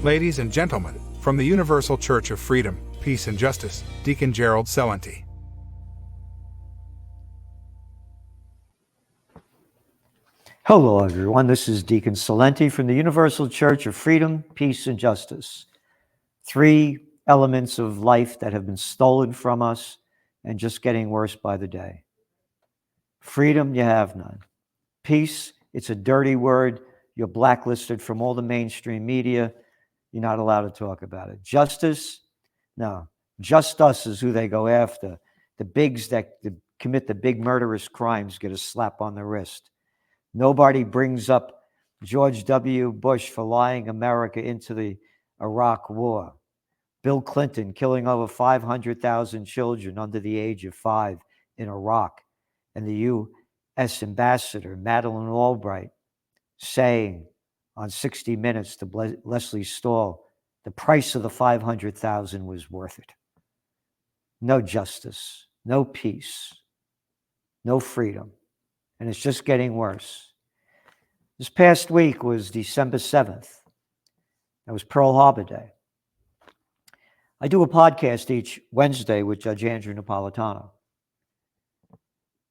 Ladies and gentlemen, from the Universal Church of Freedom, Peace and Justice, Deacon Gerald Celente. Hello, everyone. This is Deacon Celente from the Universal Church of Freedom, Peace, and Justice. Three elements of life that have been stolen from us and just getting worse by the day. Freedom, you have none. Peace, it's a dirty word. You're blacklisted from all the mainstream media. You're not allowed to talk about it. Justice, no. Just us is who they go after. The bigs that commit the big murderous crimes get a slap on the wrist. Nobody brings up George W. Bush for lying America into the Iraq War. Bill Clinton killing over 500,000 children under the age of 5 in Iraq. And the U.S. Ambassador, Madeleine Albright, saying on 60 Minutes to Leslie Stahl, the price of the 500,000 was worth it. No justice, no peace, no freedom. And it's just getting worse. This past week was December 7th. That was Pearl Harbor Day. I do a podcast each Wednesday with Judge Andrew Napolitano.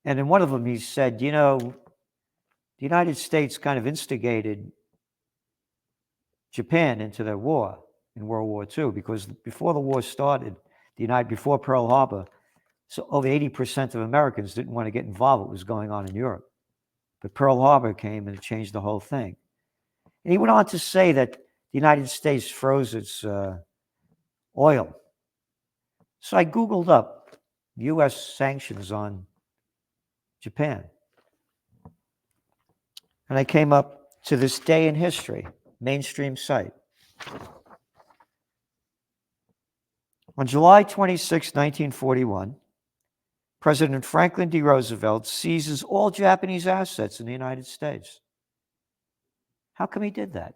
And in one of them, he said, you know, the United States kind of instigated Japan into their war in World War II, because before the war started, before Pearl Harbor, so over 80% of Americans didn't want to get involved with what was going on in Europe. But Pearl Harbor came and it changed the whole thing. And he went on to say that the United States froze its oil. So I Googled up U.S. sanctions on Japan. And I came up to this day in history, mainstream site. On July 26, 1941, President Franklin D. Roosevelt seizes all Japanese assets in the United States. How come he did that?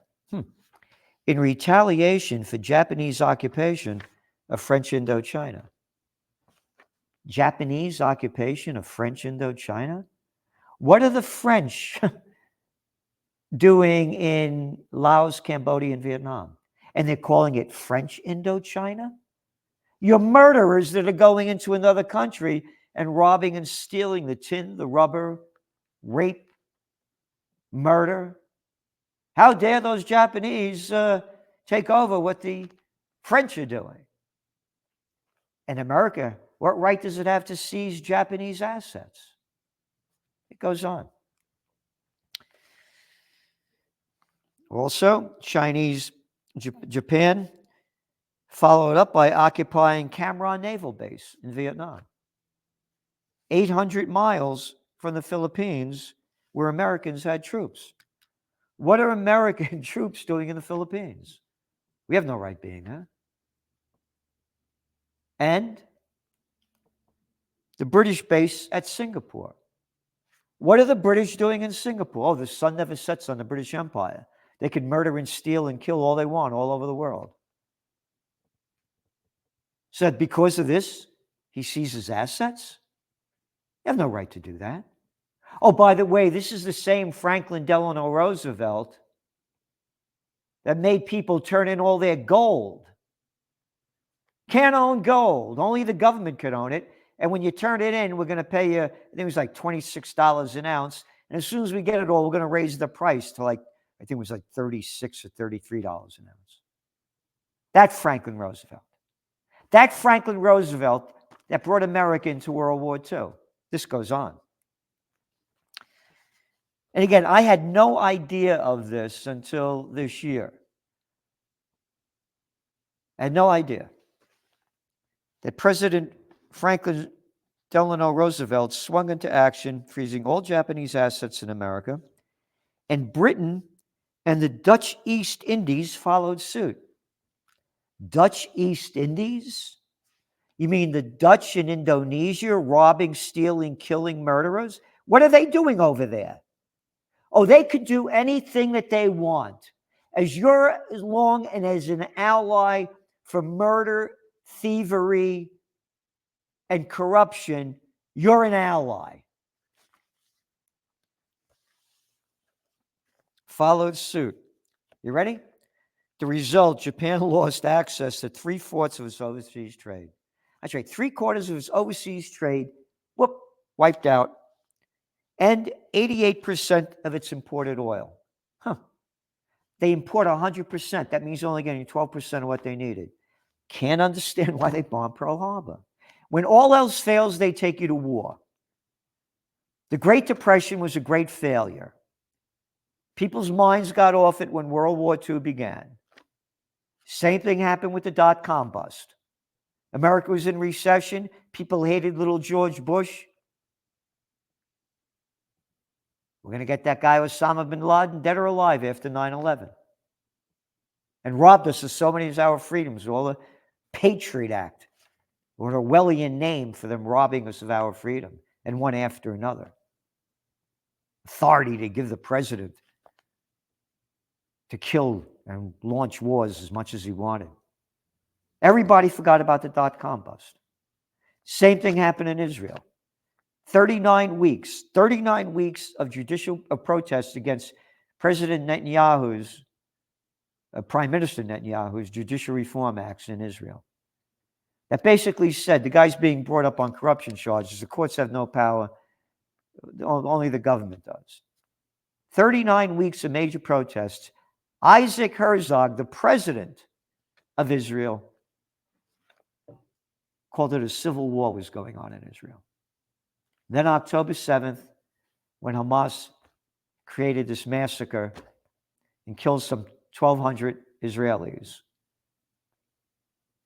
In retaliation for Japanese occupation of French Indochina. Japanese occupation of French Indochina? What are the French doing in Laos, Cambodia, and Vietnam? And they're calling it French Indochina? You're murderers that are going into another country and robbing and stealing the tin, the rubber, rape, murder. How dare those Japanese take over what the French are doing? And America, what right does it have to seize Japanese assets? It goes on. Also, Japan followed up by occupying Cam Ranh Naval Base in Vietnam. 800 miles from the Philippines, where Americans had troops. What are American troops doing in the Philippines? We have no right being there. And the British base at Singapore. What are the British doing in Singapore? Oh, the sun never sets on the British Empire. They can murder and steal and kill all they want all over the world. So that because of this, he seizes assets? You have no right to do that. Oh, by the way, this is the same Franklin Delano Roosevelt that made people turn in all their gold. Can't own gold. Only the government could own it. And when you turn it in, we're going to pay you, I think it was like $26 an ounce. And as soon as we get it all, we're going to raise the price to I think it was like $36 or $33 an ounce. That's Franklin Roosevelt. That Franklin Roosevelt that brought America into World War II. This goes on. And again, I had no idea of this until this year. I had no idea that President Franklin Delano Roosevelt swung into action, freezing all Japanese assets in America, and Britain and the Dutch East Indies followed suit. Dutch East Indies? You mean the Dutch in Indonesia robbing, stealing, killing murderers? What are they doing over there? Oh, they could do anything that they want. As long and as an ally for murder, thievery, and corruption, you're an ally. Followed suit. You ready? The result, Japan lost access to 3/4 of its overseas trade. That's right, 3/4 of its overseas trade, whoop, wiped out, and 88% of its imported oil. Huh. They import 100%. That means only getting 12% of what they needed. Can't understand why they bombed Pearl Harbor. When all else fails, they take you to war. The Great Depression was a great failure. People's minds got off it when World War II began. Same thing happened with the dot-com bust. America was in recession. People hated little George Bush. We're going to get that guy Osama bin Laden dead or alive after 9/11. And robbed us of so many of our freedoms, all the Patriot Act, or an Orwellian name for them robbing us of our freedom, and one after another. Authority to give the president to kill and launch wars as much as he wanted. Everybody forgot about the dot-com bust. Same thing happened in Israel. 39 weeks of judicial protests against President Netanyahu's, Prime Minister Netanyahu's Judicial Reform Acts in Israel. That basically said the guy's being brought up on corruption charges. The courts have no power. Only the government does. 39 weeks of major protests. Isaac Herzog, the president of Israel, called it a civil war was going on in Israel. Then October 7th, when Hamas created this massacre and killed some 1,200 Israelis,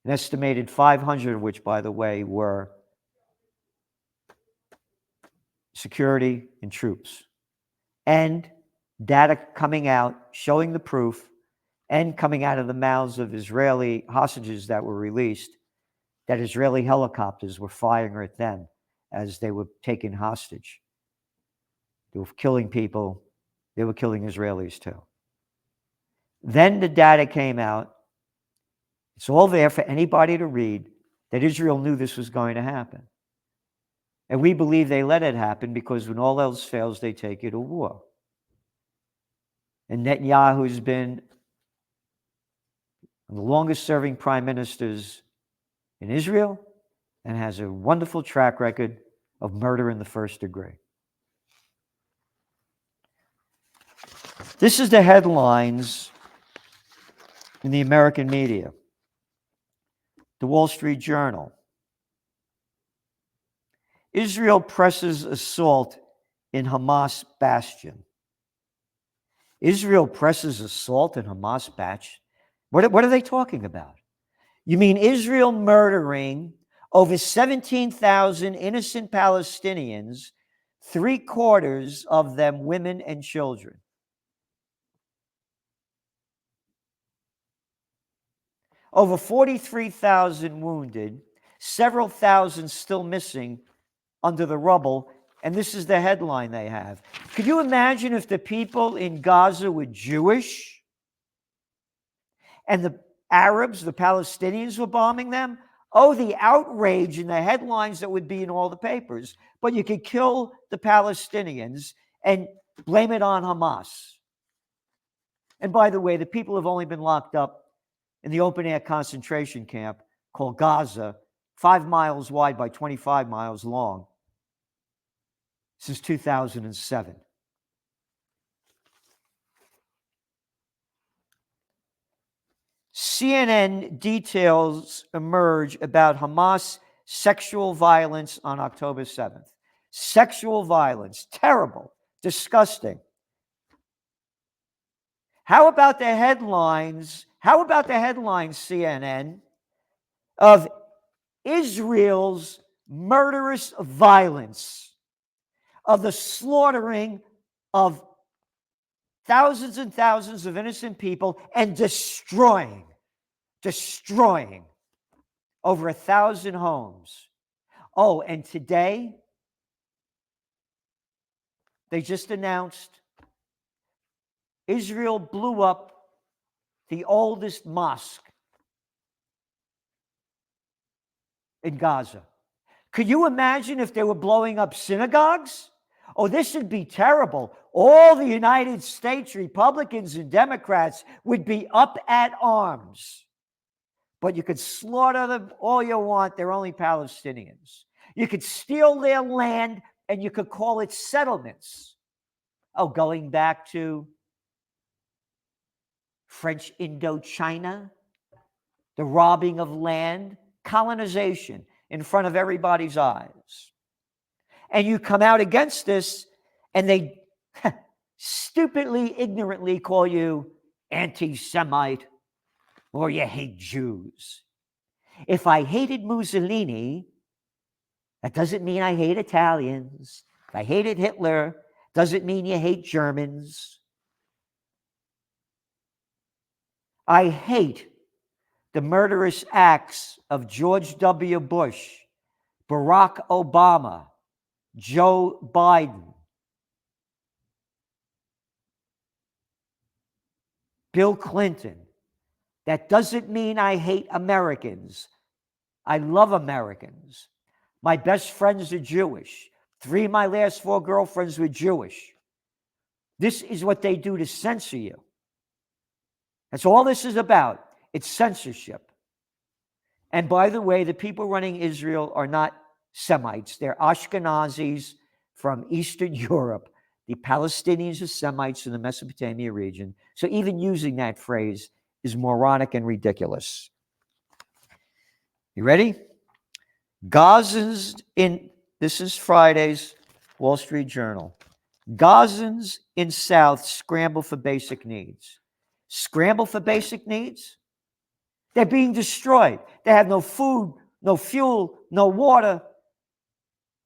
an estimated 500 of which, by the way, were security and troops, and data coming out showing the proof and coming out of the mouths of Israeli hostages that were released that Israeli helicopters were firing at them as they were taken hostage. They were killing people. They were killing Israelis too. Then the data came out. It's all there for anybody to read, that Israel knew this was going to happen. And we believe they let it happen because when all else fails, they take you to war. And Netanyahu's been one of the longest-serving prime ministers in Israel and has a wonderful track record of murder in the first degree. This is the headlines in the American media. The Wall Street Journal. Israel presses assault in Hamas bastion. Israel presses assault in Hamas bastion? What are they talking about? You mean Israel murdering over 17,000 innocent Palestinians, 3/4 of them women and children. Over 43,000 wounded, several thousand still missing under the rubble, and this is the headline they have. Could you imagine if the people in Gaza were Jewish and the Arabs, the Palestinians, were bombing them? Oh, the outrage in the headlines that would be in all the papers. But you could kill the Palestinians and blame it on Hamas. And by the way, the people have only been locked up in the open-air concentration camp called Gaza, 5 miles wide by 25 miles long, since 2007. CNN details emerge about Hamas sexual violence on October 7th. Sexual violence, terrible, disgusting. How about the headlines? How about the headlines, CNN, of Israel's murderous violence, of the slaughtering of thousands and thousands of innocent people and destroying over 1,000 homes. Oh, and today, they just announced Israel blew up the oldest mosque in Gaza. Could you imagine if they were blowing up synagogues Oh, this would be terrible. All the United States Republicans and Democrats would be up at arms. But you could slaughter them all you want. They're only Palestinians. You could steal their land and you could call it settlements. Oh, going back to French Indochina, the robbing of land, colonization in front of everybody's eyes. And you come out against this, and they stupidly, ignorantly call you anti-Semite or you hate Jews. If I hated Mussolini, that doesn't mean I hate Italians. If I hated Hitler, doesn't mean you hate Germans. I hate the murderous acts of George W. Bush, Barack Obama, Joe Biden, Bill Clinton. That doesn't mean I hate Americans. I love Americans. My best friends are Jewish. 3 of my last 4 girlfriends were Jewish. This is what they do to censor you. That's all this is about. It's censorship. And by the way, the people running Israel are not Semites. They're Ashkenazis from Eastern Europe. The Palestinians are Semites in the Mesopotamia region. So even using that phrase is moronic and ridiculous. You ready? Gazans in, this is Friday's Wall Street Journal. Gazans in South scramble for basic needs. Scramble for basic needs? They're being destroyed. They have no food, no fuel, no water.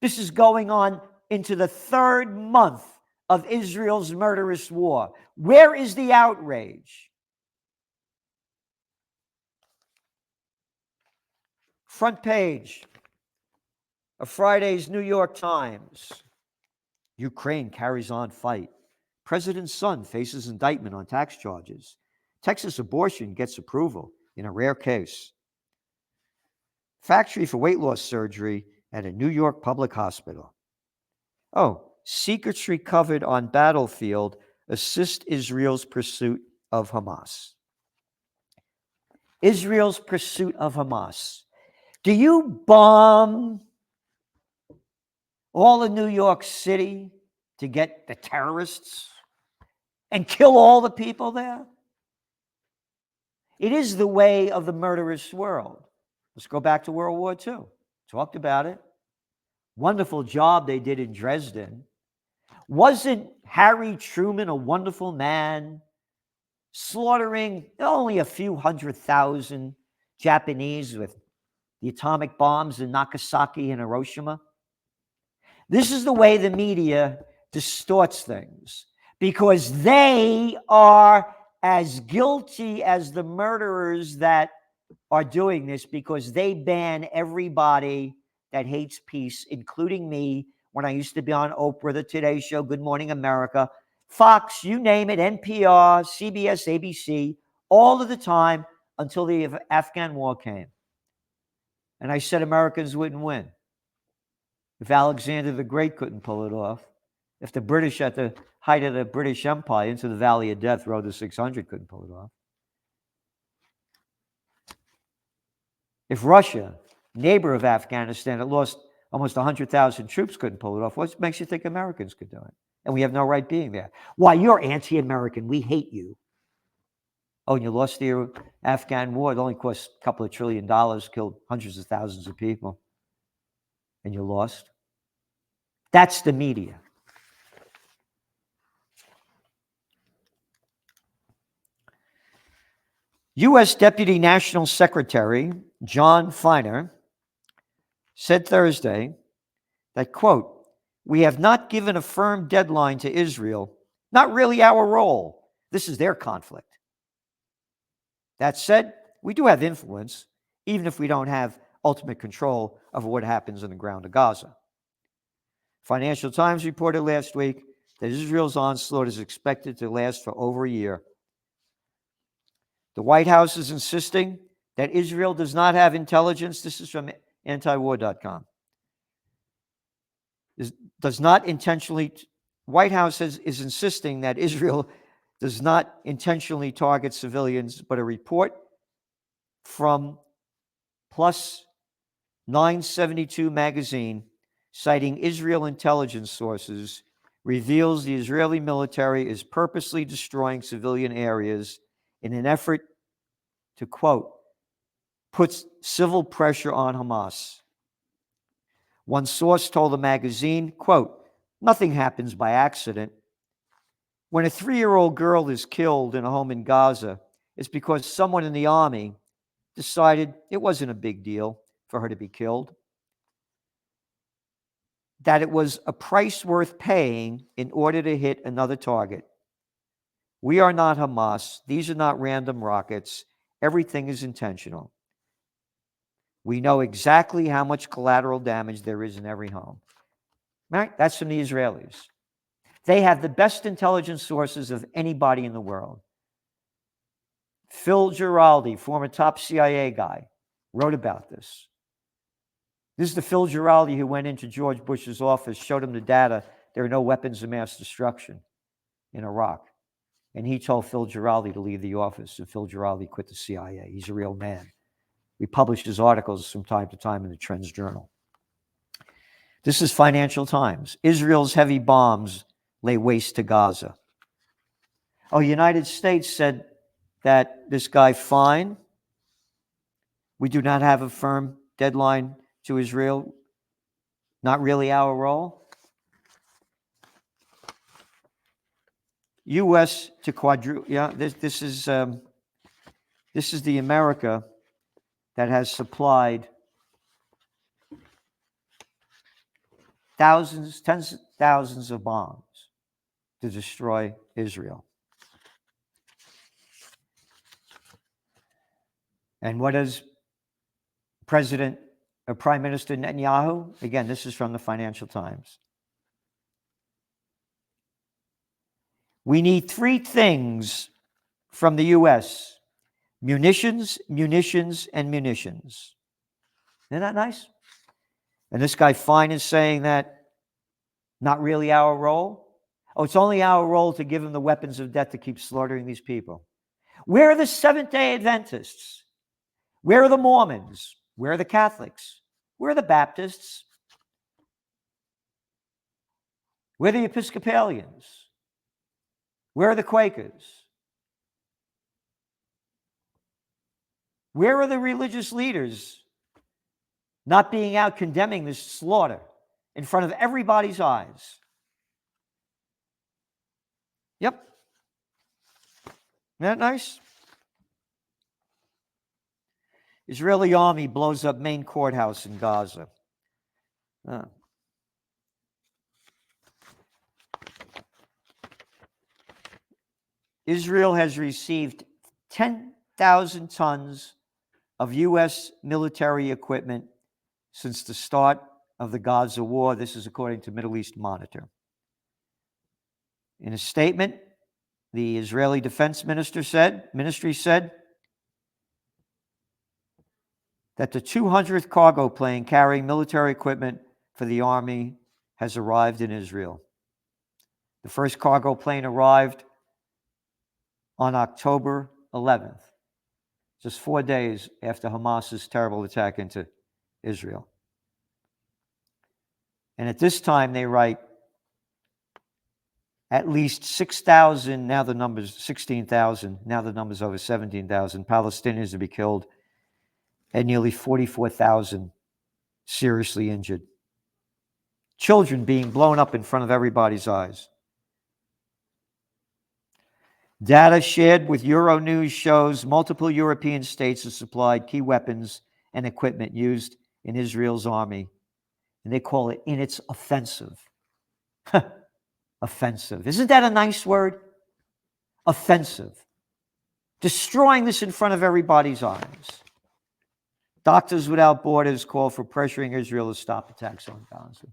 This is going on into the 3rd month of Israel's murderous war. Where is the outrage? Front page of Friday's New York Times. Ukraine carries on fight. President's son faces indictment on tax charges. Texas abortion gets approval in a rare case. Factory for weight loss surgery at a New York public hospital. Oh, secrets recovered on battlefield assist Israel's pursuit of Hamas. Israel's pursuit of Hamas. Do you bomb all of New York City to get the terrorists and kill all the people there? It is the way of the murderous world. Let's go back to World War II. Talked about it. Wonderful job they did in Dresden. Wasn't Harry Truman a wonderful man, slaughtering only a few 100,000 Japanese with the atomic bombs in Nagasaki and Hiroshima? This is the way the media distorts things, because they are as guilty as the murderers that are doing this, because they ban everybody that hates peace, including me, when I used to be on Oprah, The Today Show, Good Morning America, Fox, you name it, NPR, CBS, ABC, all of the time until the Afghan war came. And I said Americans wouldn't win. If Alexander the Great couldn't pull it off, if the British at the height of the British Empire into the Valley of Death, Road to 600, couldn't pull it off. If Russia, neighbor of Afghanistan, that lost almost 100,000 troops, couldn't pull it off, what makes you think Americans could do it? And we have no right being there. Why, you're anti-American. We hate you. Oh, and you lost the Afghan war. It only cost a couple of $1 trillion, killed hundreds of thousands of people. And you lost. That's the media. U.S. Deputy National Secretary John Feiner said Thursday that, quote, "We have not given a firm deadline to Israel. Not really our role. This is their conflict. That said, we do have influence, even if we don't have ultimate control over what happens on the ground of Gaza." Financial Times reported last week that Israel's onslaught is expected to last for over a year. The White House is insisting that Israel does not have intelligence. This is from antiwar.com. does not intentionally, White House is insisting that Israel does not intentionally target civilians, but a report from Plus 972 magazine, citing Israel intelligence sources, reveals the Israeli military is purposely destroying civilian areas in an effort to, quote, put civil pressure on Hamas. One source told the magazine, quote, nothing happens by accident. When a 3-year-old girl is killed in a home in Gaza, it's because someone in the army decided it wasn't a big deal for her to be killed, that it was a price worth paying in order to hit another target. We are not Hamas. These are not random rockets. Everything is intentional. We know exactly how much collateral damage there is in every home. Right? That's from the Israelis. They have the best intelligence sources of anybody in the world. Phil Giraldi, former top CIA guy, wrote about this. This is the Phil Giraldi who went into George Bush's office, showed him the data. There are no weapons of mass destruction in Iraq. And he told Phil Giraldi to leave the office, and Phil Giraldi quit the CIA. He's a real man. We publish his articles from time to time in the Trends Journal. This is Financial Times. Israel's heavy bombs lay waste to Gaza. Oh, United States said that this guy, fine. We do not have a firm deadline to Israel. Not really our role. U.S. to quadruple. Yeah, this is the America that has supplied thousands, tens of thousands of bombs to destroy Israel. And what does Prime Minister Netanyahu? Again, this is from the Financial Times. We need 3 things from the U.S. Munitions, munitions, and munitions. Isn't that nice? And this guy Fine is saying that not really our role. Oh, it's only our role to give them the weapons of death to keep slaughtering these people. Where are the Seventh-day Adventists? Where are the Mormons? Where are the Catholics? Where are the Baptists? Where are the Episcopalians? Where are the Quakers? Where are the religious leaders not being out condemning this slaughter in front of everybody's eyes? Yep. Isn't that nice? Israeli army blows up main courthouse in Gaza. Israel has received 10,000 tons of U.S. military equipment since the start of the Gaza war. This is according to Middle East Monitor. In a statement, the Israeli Defense Ministry said that the 200th cargo plane carrying military equipment for the army has arrived in Israel. The first cargo plane arrived on October 11th, just 4 days after Hamas's terrible attack into Israel. And at this time, they write, at least 6,000, now the number's 16,000, now the number's over 17,000 Palestinians to be killed, and nearly 44,000 seriously injured. Children being blown up in front of everybody's eyes. Data shared with Euronews shows multiple European states have supplied key weapons and equipment used in Israel's army, and they call it in its offensive. Offensive. Isn't that a nice word? Offensive. Destroying this in front of everybody's eyes. Doctors Without Borders call for pressuring Israel to stop attacks on Gaza.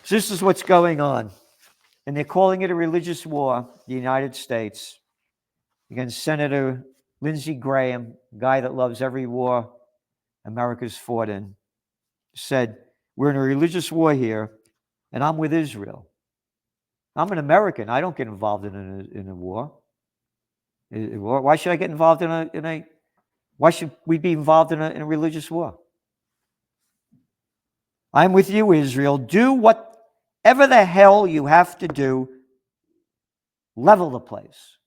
So this is what's going on. And they're calling it a religious war, the United States, against Senator Lindsey Graham, a guy that loves every war America's fought in, said, we're in a religious war here, and I'm with Israel. I'm an American. I don't get involved in a war. Why should I get involved in a why should we be involved in a religious war? I'm with you, Israel. Do whatever the hell you have to do. Level the place.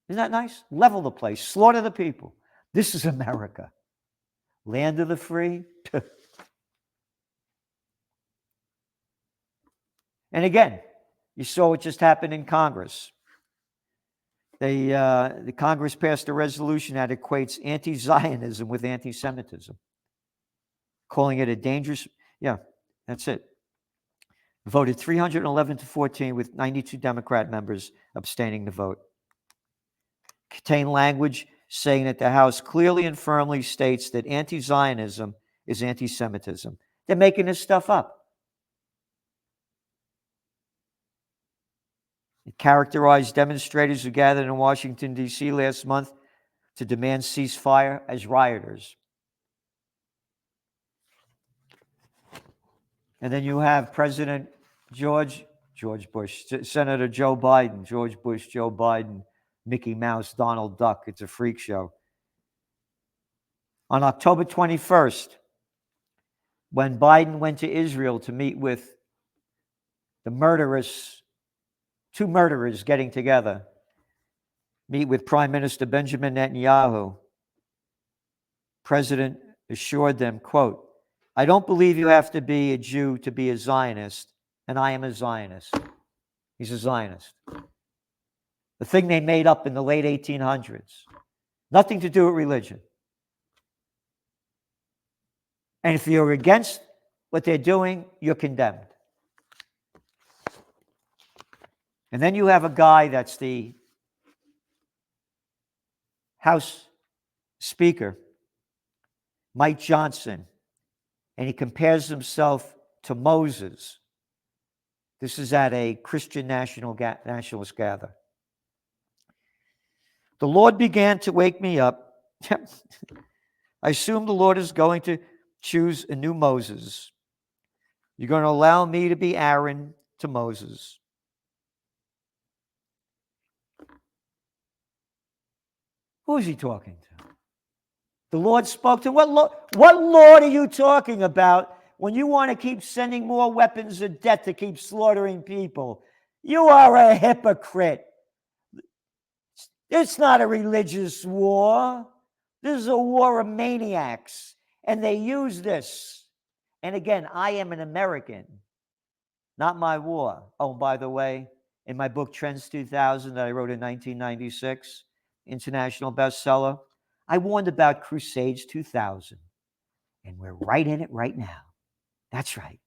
Isn't that nice? Level the place. Slaughter the people. This is America. Land of the free. And again, you saw what just happened in Congress. The Congress passed a resolution that equates anti-Zionism with anti-Semitism, calling it a dangerous, that's it. Voted 311 to 14 with 92 Democrat members abstaining to vote. Contained language saying that the House clearly and firmly states that anti-Zionism is anti-Semitism. They're making this stuff up. It characterized demonstrators who gathered in Washington, D.C. last month to demand ceasefire as rioters. And then you have President George Bush, Senator Joe Biden, George Bush, Joe Biden, Mickey Mouse, Donald Duck. It's a freak show. On October 21st, when Biden went to Israel to meet with the two murderers getting together, meet with Prime Minister Benjamin Netanyahu, President assured them, quote, I don't believe you have to be a Jew to be a Zionist, and I am a Zionist. He's a Zionist. The thing they made up in the late 1800s. Nothing to do with religion. And if you're against what they're doing, you're condemned. And then you have a guy that's the House Speaker, Mike Johnson, and he compares himself to Moses. This is at a Christian nationalist gather. The Lord began to wake me up. I assume the Lord is going to choose a new Moses. You're going to allow me to be Aaron to Moses. Who is he talking to? The Lord spoke to what Lord are you talking about when you want to keep sending more weapons of death to keep slaughtering people? You are a hypocrite. It's not a religious war. This is a war of maniacs. And they use this. And again, I am an American, not my war. Oh, by the way, in my book, Trends 2000, that I wrote in 1996, international bestseller, I warned about Crusades 2000. And we're right in it right now. That's right.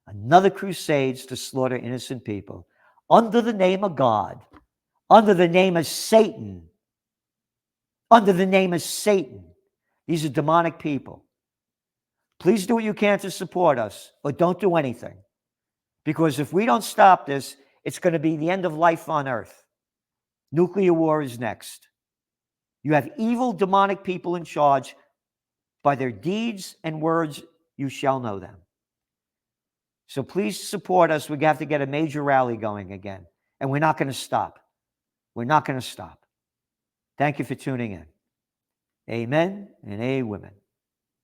Another crusades to slaughter innocent people under the name of God, under the name of Satan, under the name of Satan. These are demonic people. Please do what you can to support us, or don't do anything. Because if we don't stop this, it's going to be the end of life on earth. Nuclear war is next. You have evil, demonic people in charge. By their deeds and words, you shall know them. So please support us. We have to get a major rally going again. And we're not going to stop. We're not going to stop. Thank you for tuning in. Amen and amen.